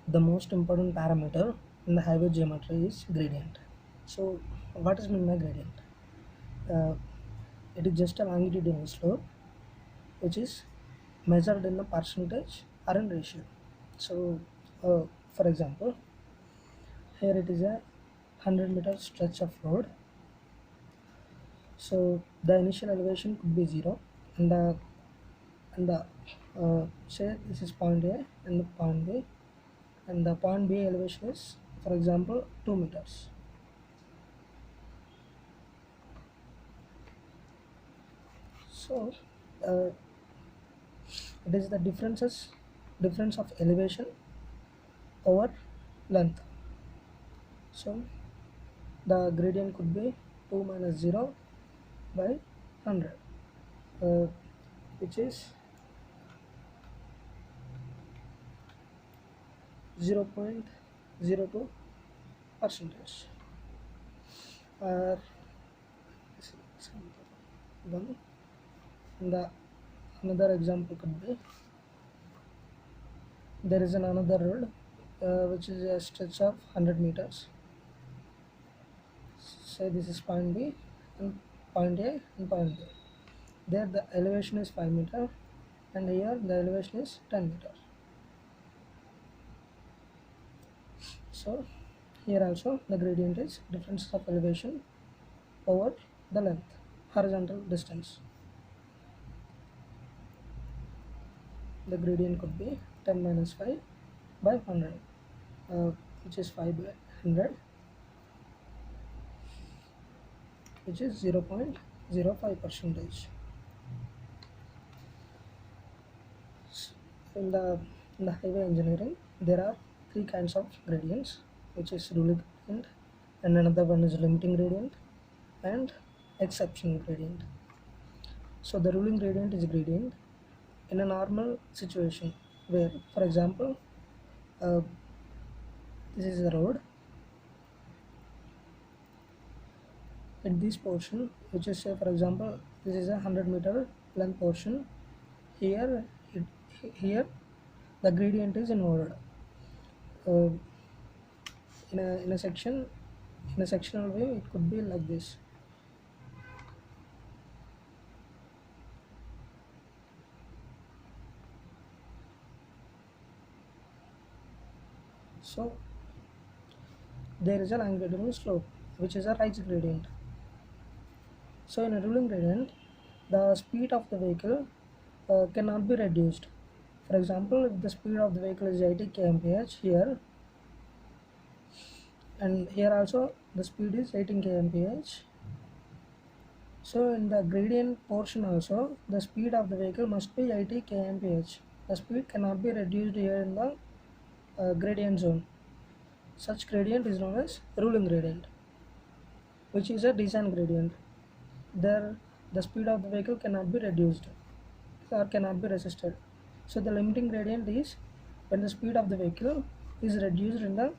the most important parameter in the highway geometry is gradient. So what is meant by gradient? Uh, it is just a longitudinal slope which is measured in a percentage or in ratio. So for example, here it is a 100-meter stretch of road. So the initial elevation could be 0, and the say this is point A and the point B, and the point B elevation is, for example, 2 meters. So uh, it is the difference of elevation over length. So the gradient could be 2 minus 0 by 100, uh, which is 0.02 percentage. Or one, the another example could be, there is another road which is a stretch of 100 meters. Say this is point B and point A and point B. There the elevation is 5 meter, and here the elevation is 10 meter. So here also the gradient is difference of elevation over the length, horizontal distance. The gradient could be 10 minus 5 by 100, which is 5 by 100, which is 0.05 percentage. In the highway engineering, there are three kinds of gradients, which is ruling gradient, and another one is limiting gradient, and exceptional gradient. So the ruling gradient is gradient in a normal situation where, for example, uh, this is the road. At this portion, which is, say for example, this is a 100-meter length portion. Here, here the gradient is involved. Uh, in a section, in a sectional way, it could be like this. So there is a longitudinal slope, which is a rise gradient. So in a ruling gradient, the speed of the vehicle cannot be reduced. For example, if the speed of the vehicle is 80 kmph here, and here also the speed is 18 kmph. So in the gradient portion also, the speed of the vehicle must be 80 kmph. The speed cannot be reduced here in the gradient zone. Such gradient is known as ruling gradient, which is a design gradient. There, the speed of the vehicle cannot be reduced or cannot be resisted. So the limiting gradient is when the speed of the vehicle is reduced in the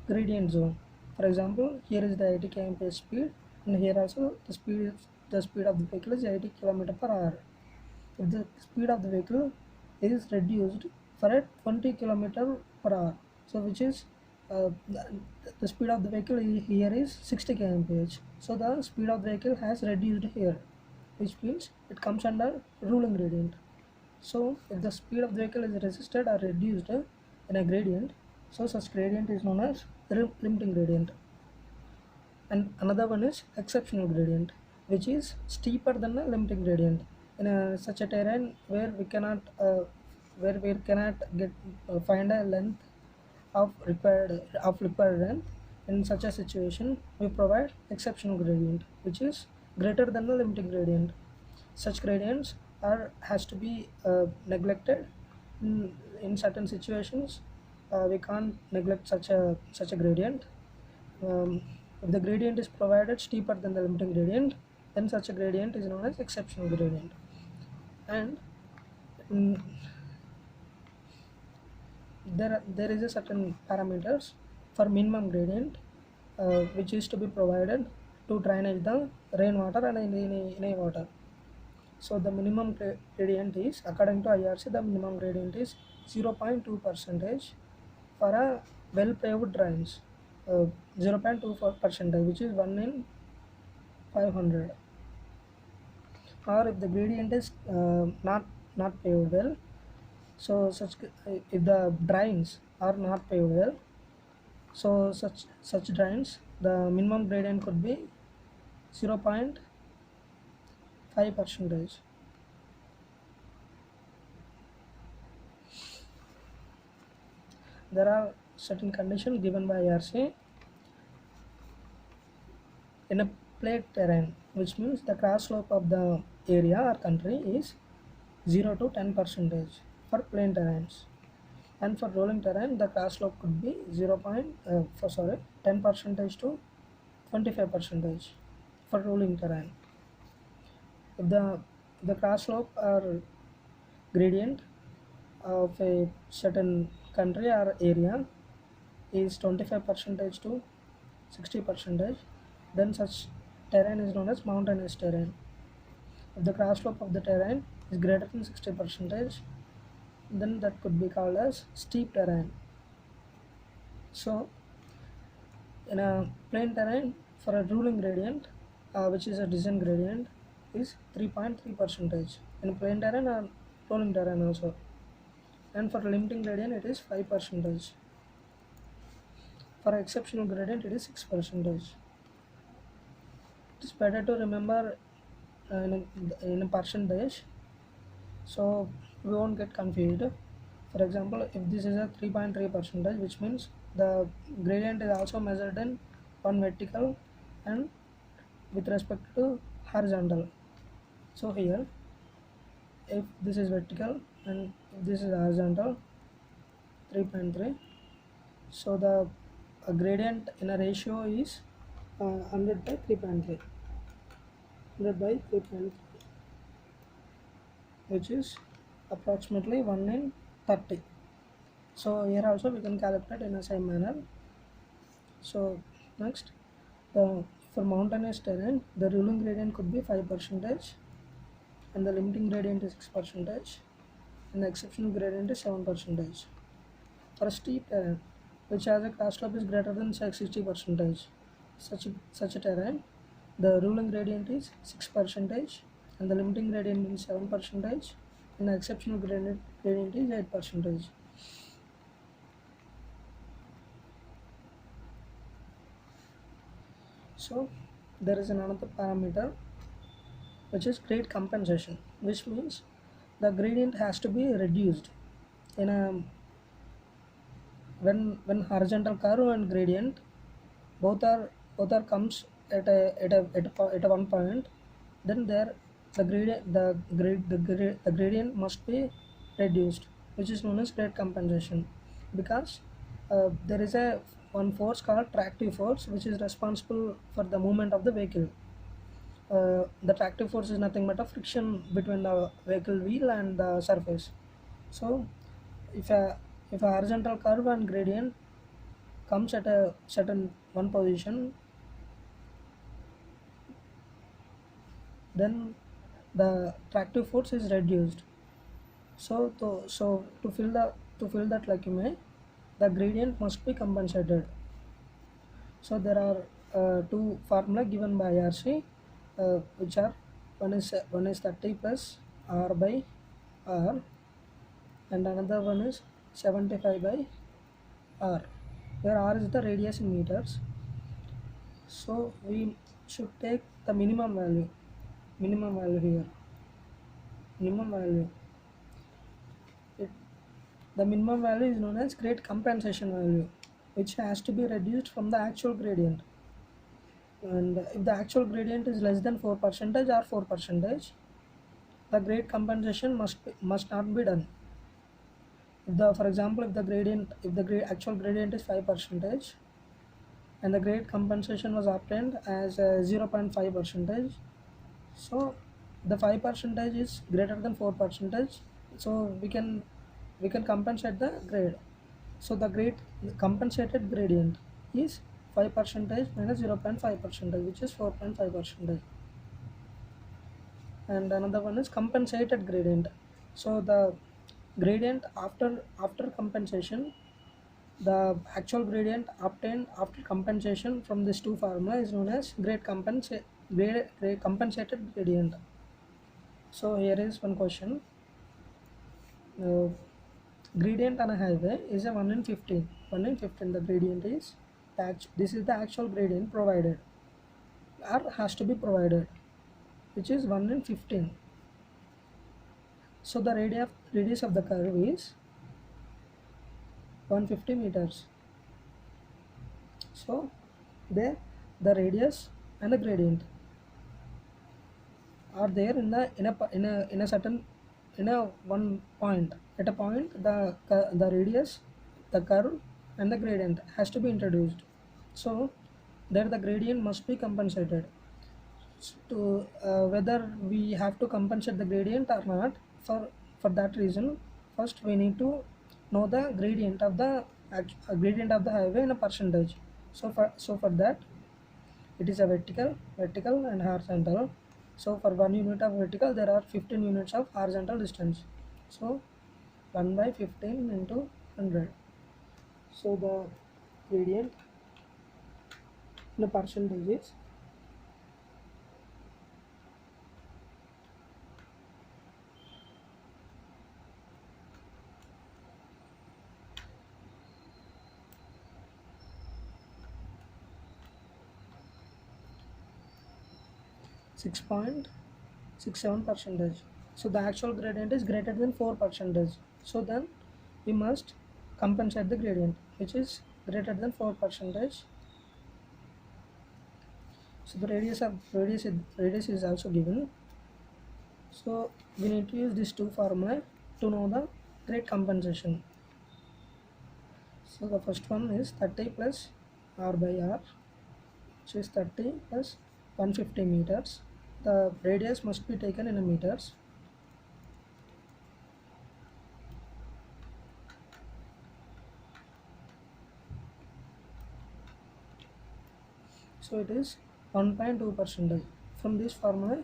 gradient zone. For example, here is the 80 km speed, and here also the speed of the vehicle is 80 km per hour. If the speed of the vehicle is reduced for a 20 km per hour, so which is the speed of the vehicle here is 60 kmph. So the speed of the vehicle has reduced here, which means it comes under ruling gradient. So if the speed of the vehicle is resisted or reduced in a gradient, so such gradient is known as limiting gradient. And another one is exceptional gradient, which is steeper than the limiting gradient. In such a terrain where we cannot get find a length of required length, in such a situation we provide exceptional gradient, which is greater than the limiting gradient. Such gradients are has to be neglected in certain situations. We can't neglect such a gradient. If the gradient is provided steeper than the limiting gradient, then such a gradient is known as exceptional gradient. And mm, there is a certain parameters for minimum gradient which is to be provided to drainage the rainwater and any water. So the minimum gradient is, according to IRC, the minimum gradient is 0.2 percentage for a well paved drains, 0.24%, which is 1 in 500. Or if the gradient is not paved well, so if the drains are not paved well, so such drains, the minimum gradient could be 0.5%. There are certain conditions given by IRC in a plate terrain, which means the cross slope of the area or country is 0 to 10% for plain terrains, and for rolling terrain the cross slope could be 10% to 25% for rolling terrain. If the cross slope or gradient of a certain country or area is 25% to 60%, then such terrain is known as mountainous terrain. If the cross slope of the terrain is greater than 60%, then that could be called as steep terrain. So in a plain terrain, for a ruling gradient, which is a descent gradient, is 3.3% in a plain terrain or rolling terrain also, and for limiting gradient it is 5%. For exceptional gradient it is 6%. It is better to remember in a percentage, so we won't get confused. For example, if this is a 3.3%, which means the gradient is also measured in one vertical and with respect to horizontal. So here, if this is vertical and if this is horizontal, 3.3, so the gradient in a ratio is 100 by 3.3, 100 by 3.3, which is approximately 1 in 30. So here also we can calculate in the same manner. So next, for mountainous terrain, the ruling gradient could be 5%, and the limiting gradient is 6%, and the exceptional gradient is 7%. For a steep terrain, which has a cross slope is greater than 60%, such a terrain, the ruling gradient is 6%, and the limiting gradient is 7%, and the exceptional gradient is 8%. So there is another parameter which is grade compensation, which means the gradient has to be reduced in a when horizontal curve and gradient both are comes at a one point, then there the gradient must be reduced, which is known as grade compensation, because there is a one force called tractive force which is responsible for the movement of the vehicle. The tractive force is nothing but a friction between the vehicle wheel and the surface. So if a horizontal curve and gradient comes at a certain one position, then the tractive force is reduced. So to fill that vacuum, the gradient must be compensated. So there are two formula given by IRC, which are one is 30 plus R by R, and another one is 75 by R, where R is the radius in meters. So we should take the minimum value here. Minimum value. The minimum value is known as grade compensation value, which has to be reduced from the actual gradient. And if the actual gradient is less than 4% or 4%, the grade compensation must not be done. For example, if the actual gradient is 5%, and the grade compensation was obtained as 0.5%, so the 5% is greater than 4%, so we can compensate the grade. So the compensated gradient is 5% minus 0.5%, which is 4.5%. And another one is compensated gradient. So the gradient after compensation The actual gradient obtained after compensation from these two formula is known as grade compensated gradient. So here is one question. Uh, Gradient on a highway is a 1 in 15. 1 in 15. The gradient is this is the actual gradient provided or has to be provided, which is 1 in 15. So the radius of the curve is 150 meters. So there the radius and the gradient are there in a certain in a one point. At a point the radius, the curve and the gradient has to be introduced. So there the gradient must be compensated. To whether we have to compensate the gradient or not, for that reason first we need to know the gradient of the highway in a percentage. So for that it is a vertical and horizontal. So for 1 unit of vertical there are 15 units of horizontal distance. So 1 by 15 into 100. So the gradient in a percentage is 6.67%. So the actual gradient is greater than 4%. So then we must compensate the gradient which is greater than 4%. So the radius is also given. So we need to use these two formulae to know the grade compensation. So the first one is 30 plus r by r, which is 30 plus 150 meters. The radius must be taken in a meters. So it is 1.2%. From this formula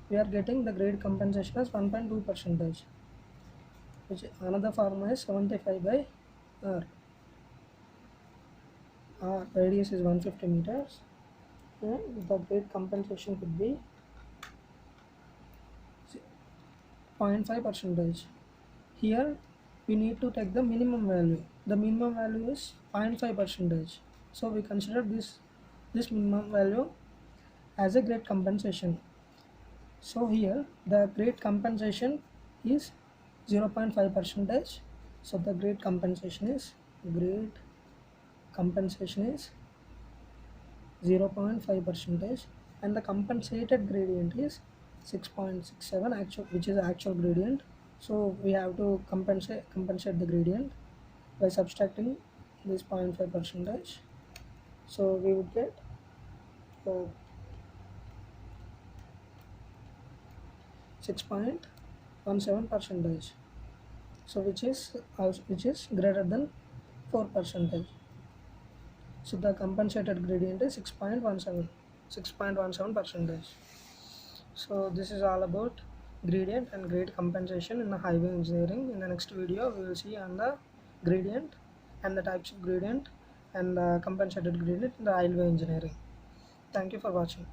we are getting the grade compensation as 1.2%, which another formula is 75 by r. R radius is 150 meters and the grade compensation could be 0.5%. Here we need to take the minimum value. The minimum value is 0.5%. So we consider this minimum value as a grade compensation. So here the grade compensation is 0.5%. So the grade compensation is 0.5%, and the compensated gradient is 6.67 actual, which is the actual gradient. So we have to compensate the gradient by subtracting this 0.5%. So we would get 6.17%. So which is greater than 4%. So the compensated gradient is 6.17%. So this is all about gradient and grade compensation in the highway engineering. In the next video we will see on the gradient and the types of gradient and the compensated gradient in the highway engineering. Thank you for watching.